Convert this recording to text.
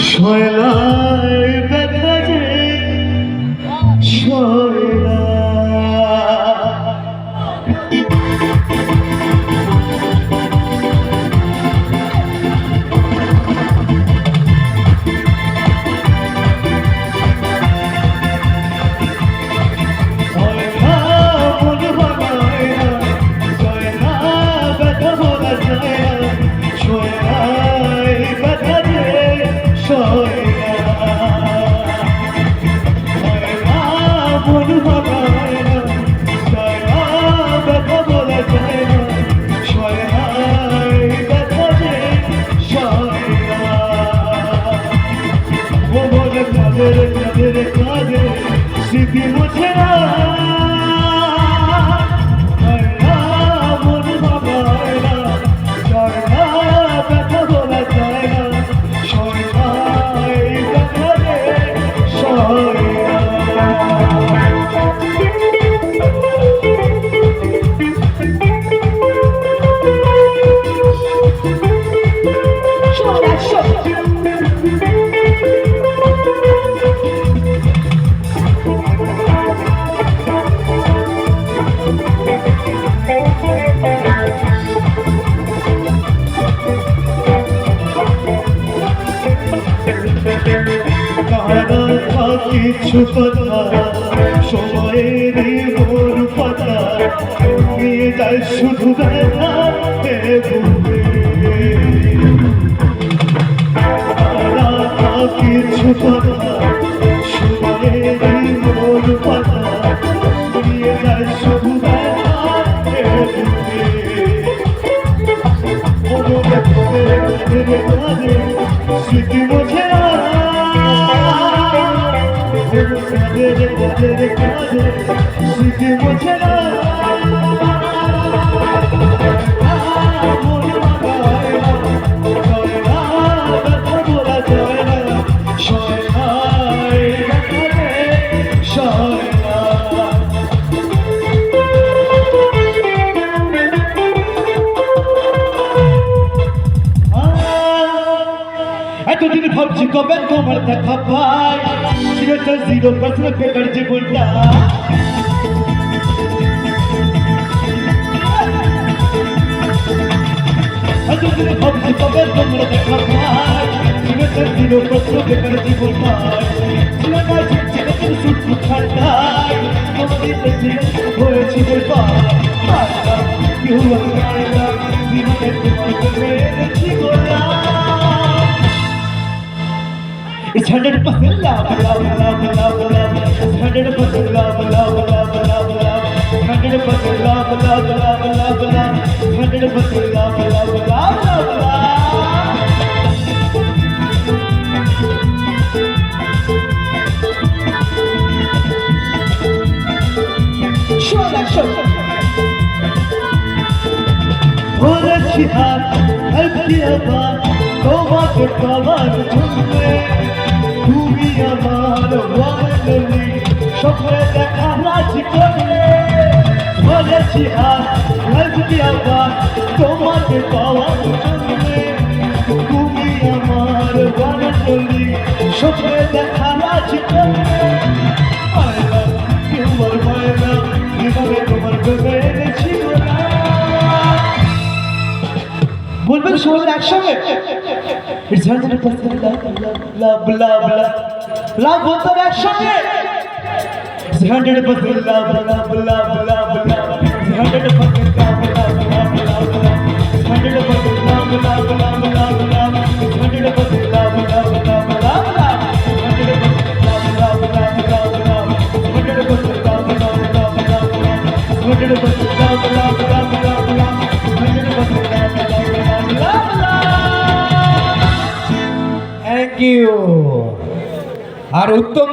শয়লায় ব্যথা যে শয়লা স্মৃতি মুছে না মন ভাবায় না সয়না ব্যথা বলা যায় না সয়নায় ব্যথা রে সয়না কিছু কথা সময়েরই মোর পাতা নিয়ে যায় শুধু ব্যথা কিছু কথা সময়েরই মোর পাতা নিয়ে যায় শুধু ব্যথা স্মৃতি বোঝে স্মৃতি বোঝে না এতদিন ভাবছি কবে তোমার দেখা পাই 0% পেপার জীবনটা এতদিন ভাবছি কবে তোমার দেখা পাই 0% পেপার জীবনটা শুধু ঠান্ডায় আমাদের দেশে হয়েছি It's 100% love, love, love, love, love. It's 100% love, love, love, love, love. 100% love, love, love, love, love. 100% love, love, love, love, love. Sure, like sure. বলেছি হাত হালকি আবার তোমাকে পাওয়ার জন্য তুমি আমার ওয়ানলি স্বপ্নে দেখা রাজি করলে বলেছি হাত হালকি আবার তোমাকে পাওয়ার জন্য তুমি আমার ওয়ানলি স্বপ্নে দেখা রাজি করলে তোমার মায়না জীবনে তোমার ভেবে এনেছি বলবেন সবাই একসঙ্গে It's 100% love, love, love, love, love. Love বলতে হবে একসঙ্গে It's 100% love, love, love, love, love. It's 100% love, love, love, love, love. It's 100% love, love, love, love, love. It's 100% love, love, love, love, love. It's 100% love, love, love, love, love. It's 100% love, love, love, love, love. It's 100% love, love, love, love, love. It's 100% love, love, love, love, love. Thank you. R Uttam